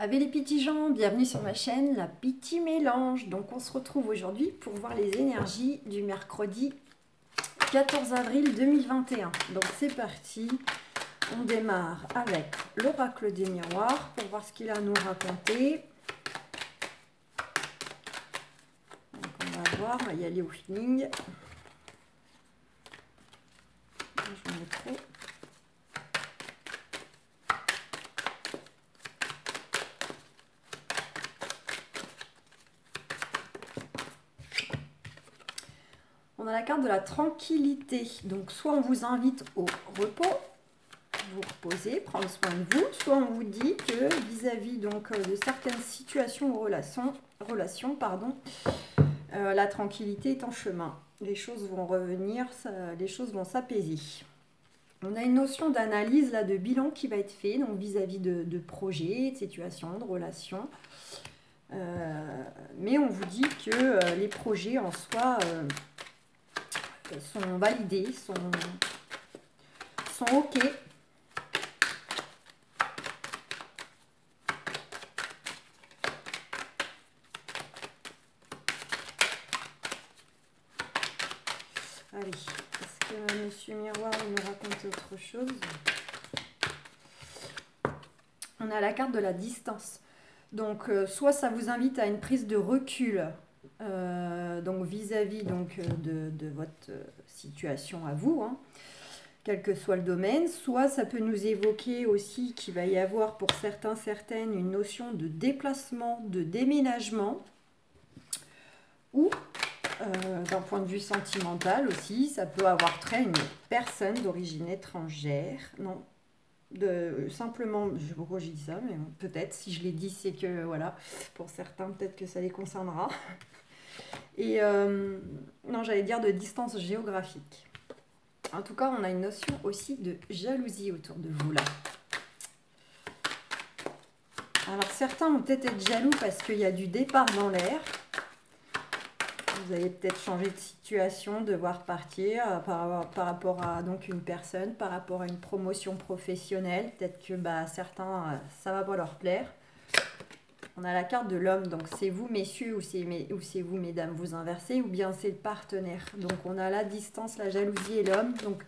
Avec les petits gens, bienvenue sur ma chaîne, la Petit Mélange. Donc on se retrouve aujourd'hui pour voir les énergies du mercredi 14 avril 2021. Donc c'est parti, on démarre avec l'oracle des miroirs pour voir ce qu'il a à nous raconter. Donc on va voir, on va y aller au feeling. Je mets trop. On a la carte de la tranquillité. Donc, soit on vous invite au repos, vous reposer, prendre soin de vous, soit on vous dit que vis-à-vis donc de certaines situations ou relations, la tranquillité est en chemin. Les choses vont revenir, les choses vont s'apaiser. On a une notion d'analyse, là, de bilan qui va être fait, donc vis-à-vis de projets, de situations, de relations. Mais on vous dit que les projets en soi sont validés, sont OK. Allez, est-ce que Monsieur Miroir nous raconte autre chose? On a la carte de la distance. Donc, soit ça vous invite à une prise de recul, donc vis-à-vis de votre situation à vous, hein, quel que soit le domaine, soit ça peut nous évoquer aussi qu'il va y avoir pour certains, certaines, une notion de déplacement, de déménagement, ou d'un point de vue sentimental aussi, ça peut avoir trait à une personne d'origine étrangère, non, simplement, je sais pas pourquoi j'ai dit ça, mais peut-être, si je l'ai dit, c'est que, voilà, pour certains, peut-être que ça les concernera. Et, non, j'allais dire de distance géographique. En tout cas, on a une notion aussi de jalousie autour de vous, là. Alors, certains vont peut-être être jaloux parce qu'il y a du départ dans l'air. Vous allez peut-être changer de situation, devoir partir par rapport à donc une personne, par rapport à une promotion professionnelle. Peut-être que certains, ça va pas leur plaire. On a la carte de l'homme, donc c'est vous messieurs ou c'est vous mesdames, vous inversez, ou bien c'est le partenaire. Donc on a la distance, la jalousie et l'homme. Donc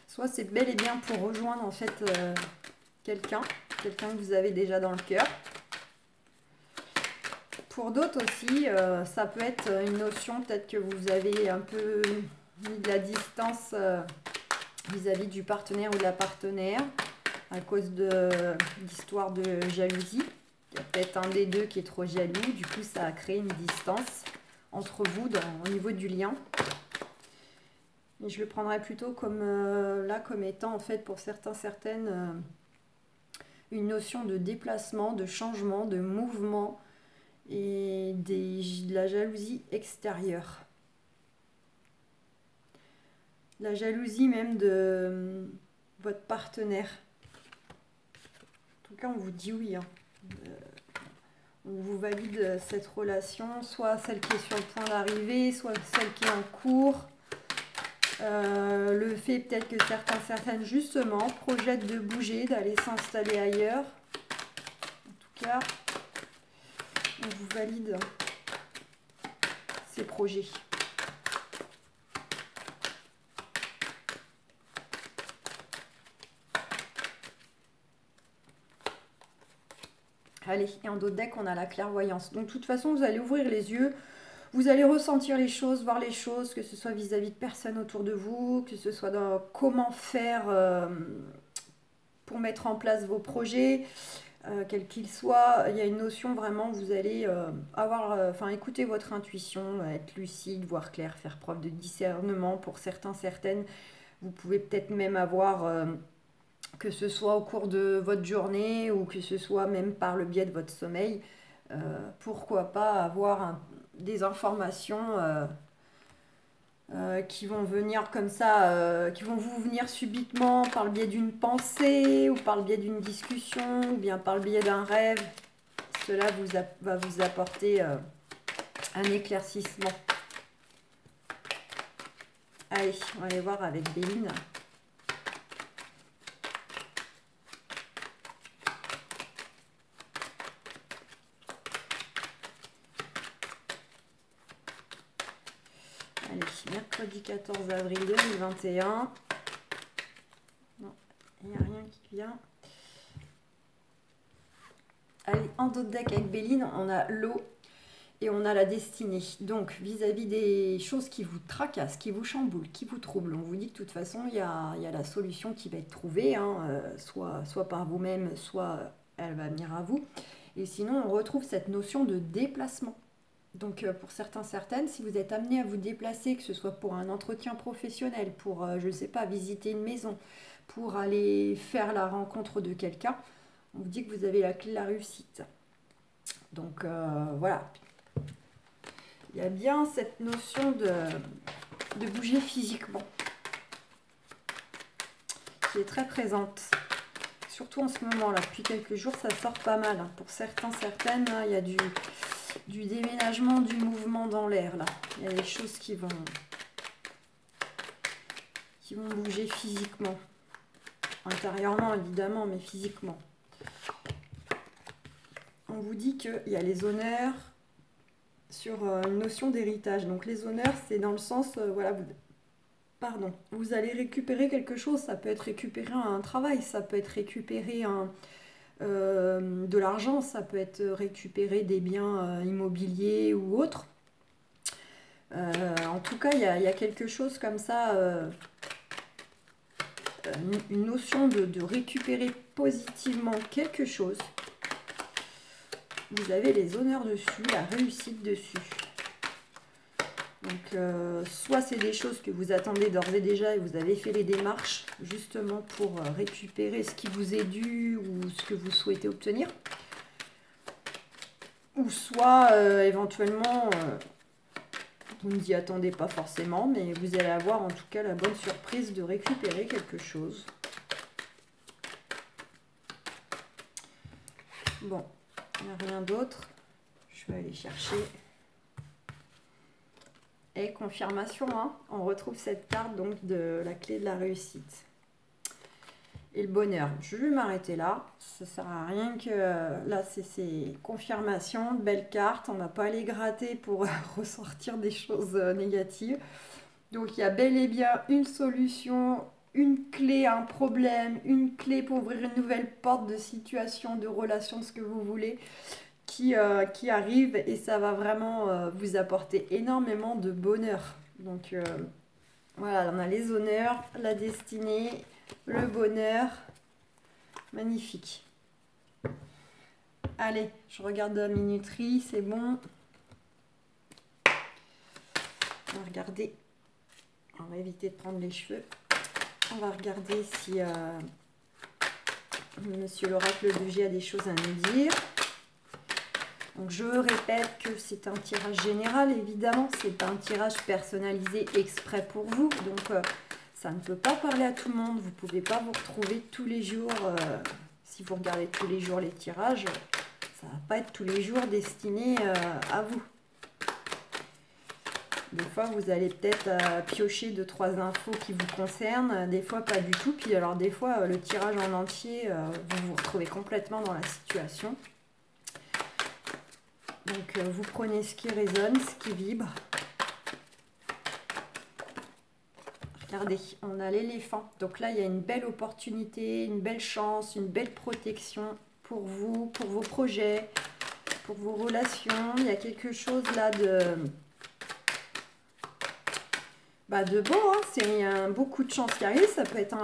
soit c'est bel et bien pour rejoindre en fait quelqu'un que vous avez déjà dans le cœur. Pour d'autres aussi, ça peut être une notion, peut-être que vous avez un peu mis de la distance vis-à-vis du partenaire ou de la partenaire à cause d'histoires de jalousie. Il y a peut-être un des deux qui est trop jaloux, du coup ça a créé une distance entre vous au niveau du lien. Et je le prendrais plutôt comme là, comme étant en fait pour certains, certaines, une notion de déplacement, de changement, de mouvement, et de la jalousie extérieure. La jalousie même de votre partenaire. En tout cas, on vous dit oui. Hein. On vous valide cette relation, soit celle qui est sur le point d'arriver, soit celle qui est en cours. Le fait peut-être que certaines justement projettent de bouger, d'aller s'installer ailleurs. En tout cas, on vous valide ces projets. Allez, et en d'autres decks, on a la clairvoyance. Donc, de toute façon, vous allez ouvrir les yeux, vous allez ressentir les choses, voir les choses, que ce soit vis-à-vis de personnes autour de vous, que ce soit dans comment faire pour mettre en place vos projets. Quel qu'il soit, il y a une notion vraiment, vous allez écouter votre intuition, être lucide, voir clair, faire preuve de discernement pour certains, certaines. Vous pouvez peut-être même avoir, que ce soit au cours de votre journée ou que ce soit même par le biais de votre sommeil, pourquoi pas avoir des informations qui vont venir comme ça, qui vont vous venir subitement par le biais d'une pensée ou par le biais d'une discussion ou bien par le biais d'un rêve. Cela va vous apporter un éclaircissement. Allez, on va aller voir avec Béline. Mercredi 14 avril 2021. Non, il n'y a rien qui vient. Allez, en dos de deck avec Béline, on a l'eau et on a la destinée. Donc, vis-à-vis des choses qui vous tracassent, qui vous chamboulent, qui vous troublent, on vous dit que de toute façon, il y a la solution qui va être trouvée, hein, soit par vous-même, soit elle va venir à vous. Et sinon, on retrouve cette notion de déplacement. Donc, pour certaines, si vous êtes amené à vous déplacer, que ce soit pour un entretien professionnel, pour, je ne sais pas, visiter une maison, pour aller faire la rencontre de quelqu'un, on vous dit que vous avez la clé de la réussite. Donc voilà, il y a bien cette notion de bouger physiquement qui est très présente. Surtout en ce moment là, depuis quelques jours, ça sort pas mal. Hein. Pour certaines, hein, il y a du déménagement, du mouvement dans l'air là. Il y a des choses qui vont bouger physiquement. Intérieurement évidemment, mais physiquement. On vous dit qu'il y a les honneurs sur une notion d'héritage. Donc les honneurs, c'est dans le sens, voilà, vous allez récupérer quelque chose. Ça peut être récupérer un travail, ça peut être récupérer de l'argent, ça peut être récupérer des biens immobiliers ou autres. En tout cas, il y a quelque chose comme ça, une notion de récupérer positivement quelque chose. Vous avez les honneurs dessus, la réussite dessus. Donc, soit c'est des choses que vous attendez d'ores et déjà et vous avez fait les démarches justement pour récupérer ce qui vous est dû ou ce que vous souhaitez obtenir. Ou soit, éventuellement, vous n'y attendez pas forcément, mais vous allez avoir en tout cas la bonne surprise de récupérer quelque chose. Bon. Il n'y a rien d'autre. Je vais aller chercher. Et confirmation, hein, on retrouve cette carte donc de la clé de la réussite. Et le bonheur. Je vais m'arrêter là. Ça ne sert à rien que... là, c'est confirmation, de belles cartes. On ne va pas aller gratter pour ressortir des choses négatives. Donc, il y a bel et bien une solution, une clé à un problème, une clé pour ouvrir une nouvelle porte de situation, de relation, de ce que vous voulez, qui arrive et ça va vraiment vous apporter énormément de bonheur. Donc voilà, on a les honneurs, la destinée, le bonheur. Magnifique. Allez, je regarde la minuterie, c'est bon. On va regarder. On va éviter de prendre les cheveux. On va regarder si Monsieur l'oracle de G a des choses à nous dire. Donc je répète que c'est un tirage général, évidemment, c'est pas un tirage personnalisé exprès pour vous. Donc ça ne peut pas parler à tout le monde. Vous ne pouvez pas vous retrouver tous les jours. Si vous regardez tous les jours les tirages, ça ne va pas être tous les jours destiné à vous. Des fois, vous allez peut-être piocher 2-3 infos qui vous concernent, des fois pas du tout. Puis alors des fois, le tirage en entier, vous vous retrouvez complètement dans la situation. Donc vous prenez ce qui résonne, ce qui vibre. Regardez, on a l'éléphant. Donc là, il y a une belle opportunité, une belle chance, une belle protection pour vous, pour vos projets, pour vos relations. Il y a quelque chose là de beau, hein. Il y a beaucoup de chance qui arrive. Ça peut être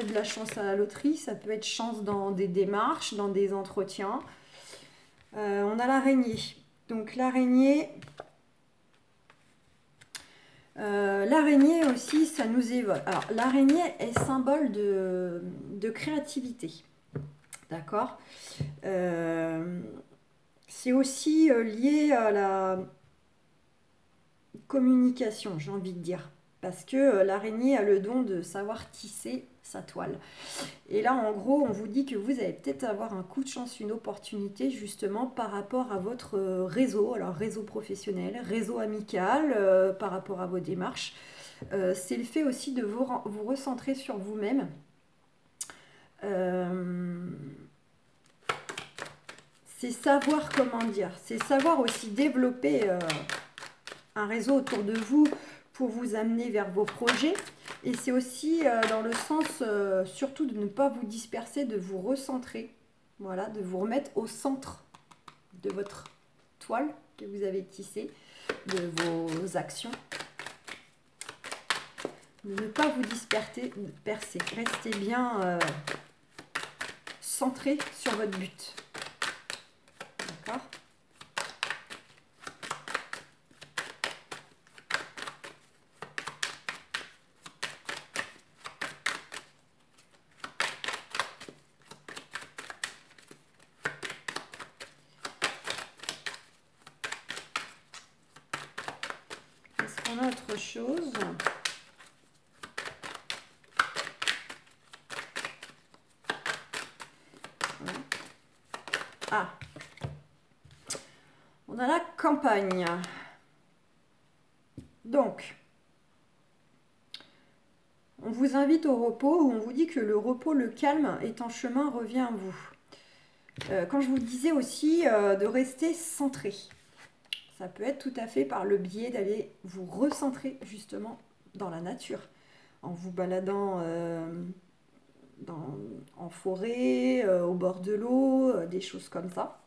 de la chance à la loterie, ça peut être chance dans des démarches, dans des entretiens. On a l'araignée. Donc l'araignée aussi, ça nous évoque. Alors l'araignée est symbole de créativité. D'accord. C'est aussi lié à la communication, j'ai envie de dire. Parce que l'araignée a le don de savoir tisser sa toile. Et là, en gros, on vous dit que vous allez peut-être avoir un coup de chance, une opportunité, justement, par rapport à votre réseau. Alors, réseau professionnel, réseau amical, par rapport à vos démarches. C'est le fait aussi de vous recentrer sur vous-même. C'est savoir, comment dire, c'est savoir aussi développer un réseau autour de vous pour vous amener vers vos projets. Et c'est aussi dans le sens, surtout, de ne pas vous disperser, de vous recentrer. Voilà, de vous remettre au centre de votre toile que vous avez tissée, de vos actions. De ne pas vous disperser. Restez bien centré sur votre but. D'accord ? Est-ce qu'on a autre chose ? Ah, on a la campagne. Donc, on vous invite au repos, ou on vous dit que le repos, le calme est en chemin, revient à vous. Quand je vous disais aussi de rester centré, ça peut être tout à fait par le biais d'aller vous recentrer justement dans la nature, en vous baladant en forêt, au bord de l'eau, des choses comme ça.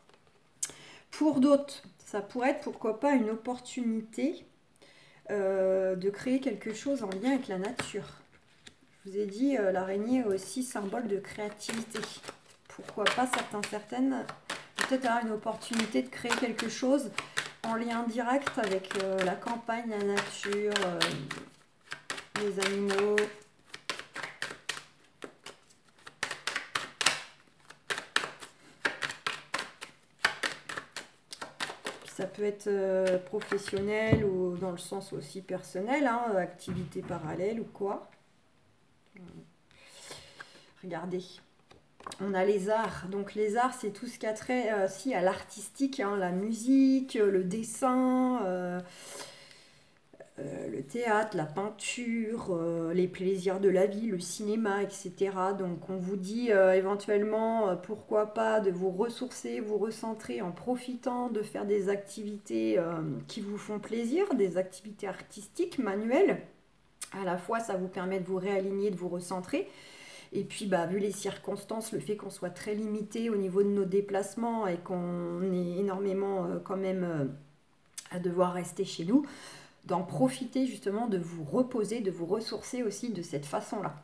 Pour d'autres, ça pourrait être pourquoi pas une opportunité de créer quelque chose en lien avec la nature. Je vous ai dit, l'araignée est aussi symbole de créativité. Pourquoi pas certaines peut-être avoir une opportunité de créer quelque chose en lien direct avec la campagne, la nature, les animaux. Ça peut être professionnel ou dans le sens aussi personnel, hein, activité parallèle ou quoi. Regardez, on a les arts. Donc les arts, c'est tout ce qui a trait aussi à l'artistique, hein, la musique, le dessin, le théâtre, la peinture, les plaisirs de la vie, le cinéma, etc. Donc on vous dit éventuellement, pourquoi pas, de vous ressourcer, vous recentrer en profitant de faire des activités qui vous font plaisir, des activités artistiques, manuelles. À la fois, ça vous permet de vous réaligner, de vous recentrer. Et puis, bah, vu les circonstances, le fait qu'on soit très limité au niveau de nos déplacements et qu'on ait énormément quand même à devoir rester chez nous, d'en profiter justement, de vous reposer, de vous ressourcer aussi de cette façon-là.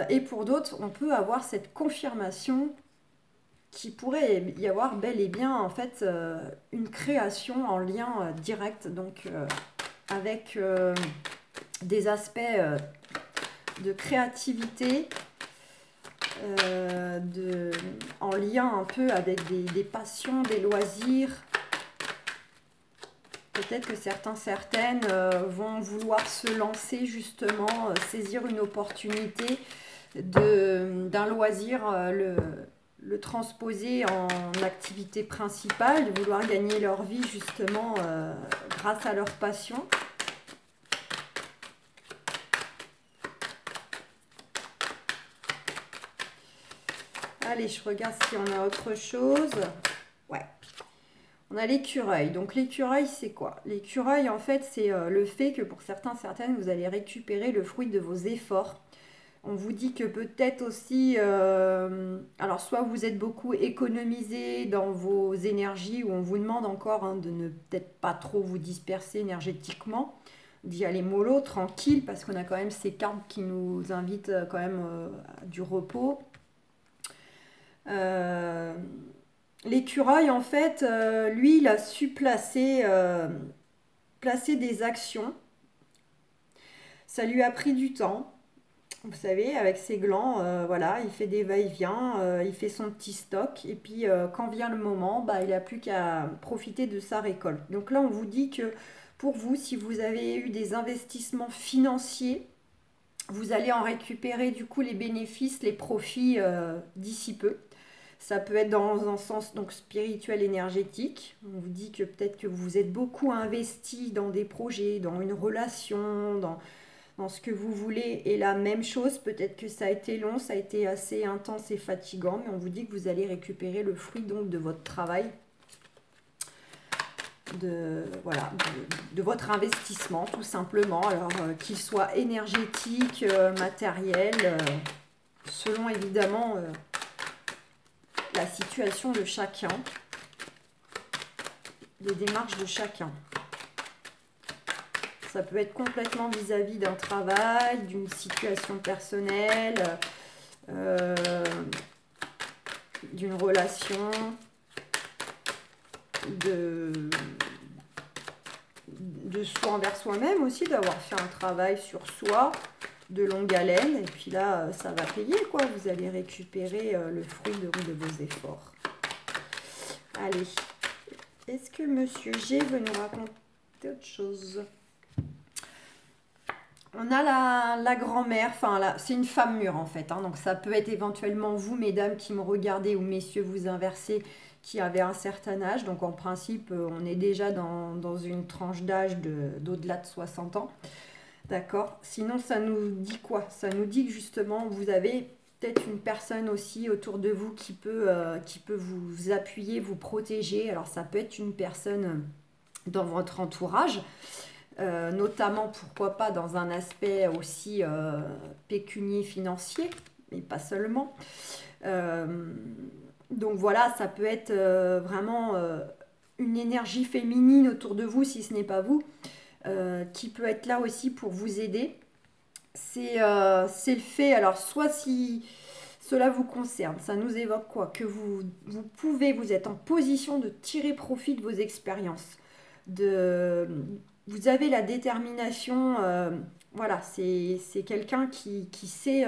Et pour d'autres, on peut avoir cette confirmation qu'il pourrait y avoir bel et bien en fait une création en lien direct donc avec des aspects de créativité en lien un peu avec des passions, des loisirs. Peut-être que certaines vont vouloir se lancer justement, saisir une opportunité d'un loisir, le transposer en activité principale, de vouloir gagner leur vie justement grâce à leur passion. Allez, je regarde si on a autre chose. Ouais. On a l'écureuil. Donc l'écureuil, c'est quoi? L'écureuil, en fait, c'est le fait que pour certaines, vous allez récupérer le fruit de vos efforts. On vous dit que peut-être aussi, alors soit vous êtes beaucoup économisé dans vos énergies, ou on vous demande encore de ne peut-être pas trop vous disperser énergétiquement, d'y aller mollo, tranquille, parce qu'on a quand même ces cartes qui nous invitent quand même à du repos. L'écureuil, en fait, lui, il a su placer des actions. Ça lui a pris du temps. Vous savez, avec ses glands, voilà, il fait des va-et-vient, il fait son petit stock. Et puis, quand vient le moment, bah, il n'a plus qu'à profiter de sa récolte. Donc là, on vous dit que pour vous, si vous avez eu des investissements financiers, vous allez en récupérer du coup les bénéfices, les profits d'ici peu. Ça peut être dans un sens donc spirituel, énergétique. On vous dit que peut-être que vous êtes beaucoup investi dans des projets, dans une relation, dans ce que vous voulez. Et la même chose, peut-être que ça a été long, ça a été assez intense et fatigant, mais on vous dit que vous allez récupérer le fruit donc de votre travail. voilà, de votre investissement, tout simplement. Alors, qu'il soit énergétique, matériel, selon évidemment la situation de chacun, les démarches de chacun. Ça peut être complètement vis-à-vis d'un travail, d'une situation personnelle, d'une relation, de soi envers soi-même aussi, d'avoir fait un travail sur soi de longue haleine. Et puis là, ça va payer, quoi. Vous allez récupérer le fruit de vos efforts. Allez. Est-ce que Monsieur G veut nous raconter autre chose? On a la grand-mère, enfin c'est une femme mûre en fait, hein, donc ça peut être éventuellement vous, mesdames, qui me regardez, ou messieurs, vous inversez, qui avez un certain âge. Donc en principe, on est déjà dans une tranche d'âge d'au-delà de 60 ans. D'accord? Sinon, ça nous dit quoi? Ça nous dit que justement, vous avez peut-être une personne aussi autour de vous qui peut vous appuyer, vous protéger. Alors ça peut être une personne dans votre entourage. Notamment, pourquoi pas, dans un aspect aussi pécunier, financier, mais pas seulement. Donc voilà, ça peut être vraiment une énergie féminine autour de vous, si ce n'est pas vous, qui peut être là aussi pour vous aider. C'est le fait, alors soit si cela vous concerne, ça nous évoque quoi? Que vous êtes en position de tirer profit de vos expériences, vous avez la détermination, voilà, c'est quelqu'un qui sait,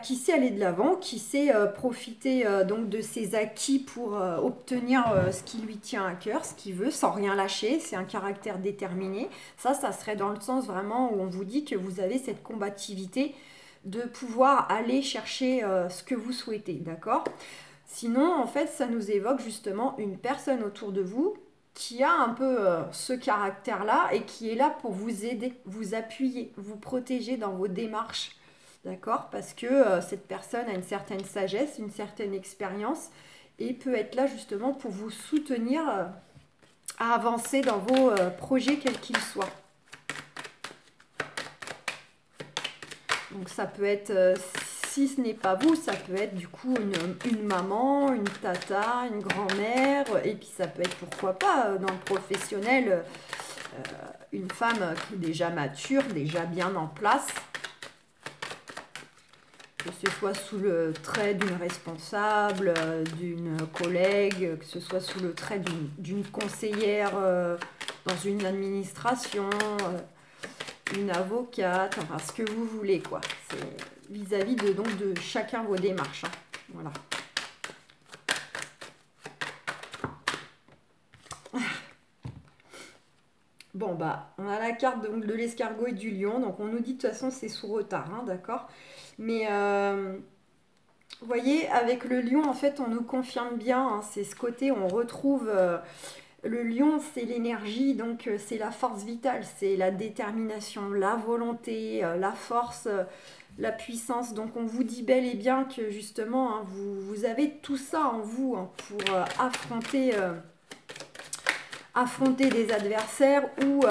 qui sait aller de l'avant, qui sait profiter donc de ses acquis pour obtenir ce qui lui tient à cœur, ce qu'il veut, sans rien lâcher. C'est un caractère déterminé. Ça serait dans le sens vraiment où on vous dit que vous avez cette combativité de pouvoir aller chercher ce que vous souhaitez, d'accord? Sinon, en fait, ça nous évoque justement une personne autour de vous qui a un peu ce caractère-là et qui est là pour vous aider, vous appuyer, vous protéger dans vos démarches. D'accord? Parce que cette personne a une certaine sagesse, une certaine expérience et peut être là justement pour vous soutenir à avancer dans vos projets quels qu'ils soient. Donc ça peut être, si ce n'est pas vous, ça peut être du coup une maman, une tata, une grand-mère, et puis ça peut être pourquoi pas dans le professionnel, une femme qui est déjà mature, déjà bien en place, que ce soit sous le trait d'une responsable, d'une collègue, que ce soit sous le trait d'une conseillère dans une administration, une avocate, enfin ce que vous voulez, quoi. C'est vis-à-vis de chacun vos démarches, hein. Voilà. Bon, on a la carte donc, de l'escargot et du lion. Donc, on nous dit de toute façon, c'est sous retard, hein, d'accord? Mais, vous voyez, avec le lion, en fait, on nous confirme bien, hein, c'est ce côté, on retrouve... le lion, c'est l'énergie, donc c'est la force vitale, c'est la détermination, la volonté, la force, la puissance. Donc, on vous dit bel et bien que, justement, hein, vous avez tout ça en vous, hein, pour affronter des adversaires ou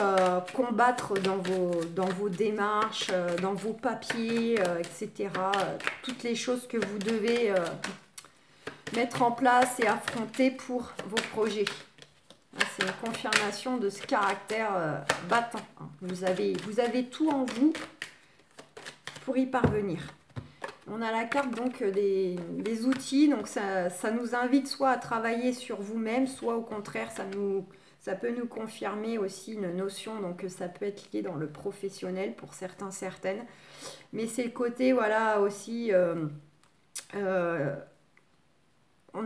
combattre dans vos démarches, dans vos papiers, etc. Toutes les choses que vous devez mettre en place et affronter pour vos projets. C'est une confirmation de ce caractère battant. Vous avez tout en vous pour y parvenir. On a la carte donc des outils. Donc ça nous invite soit à travailler sur vous-même, soit au contraire, ça peut nous confirmer aussi une notion, donc ça peut être lié dans le professionnel pour certains, certaines. Mais c'est le côté, voilà, aussi, on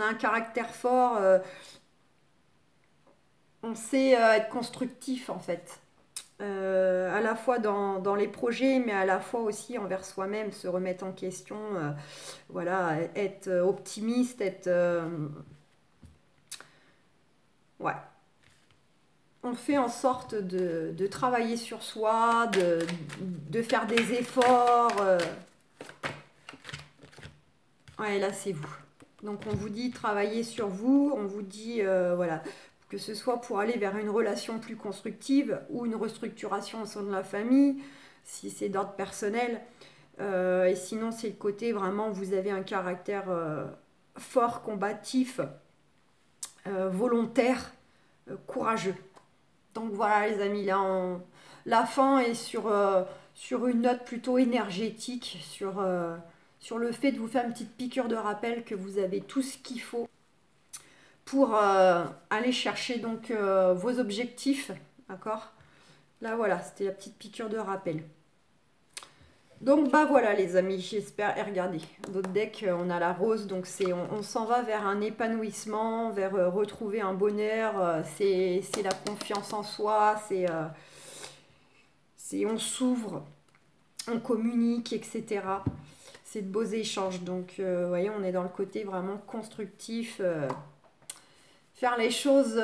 a un caractère fort, on sait être constructif en fait. À la fois dans les projets, mais à la fois aussi envers soi-même, se remettre en question, voilà, être optimiste, être... ouais. On fait en sorte de travailler sur soi, de faire des efforts. Ouais, là, c'est vous. Donc on vous dit travailler sur vous, on vous dit voilà, que ce soit pour aller vers une relation plus constructive ou une restructuration au sein de la famille, si c'est d'ordre personnel. Et sinon c'est le côté vraiment, vous avez un caractère fort, combatif, volontaire, courageux. Donc voilà les amis, là la fin est sur une note plutôt énergétique, sur le fait de vous faire une petite piqûre de rappel que vous avez tout ce qu'il faut pour aller chercher donc vos objectifs, d'accord? Là voilà, c'était la petite piqûre de rappel. Donc bah voilà les amis, j'espère, et regardez, notre deck, on a la rose, donc on s'en va vers un épanouissement, vers retrouver un bonheur, c'est la confiance en soi, on s'ouvre, on communique, etc. C'est de beaux échanges, donc vous voyez, on est dans le côté vraiment constructif, faire les choses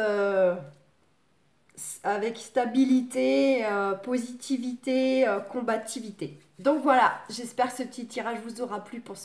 avec stabilité, positivité, combativité. Donc voilà, j'espère que ce petit tirage vous aura plu pour ce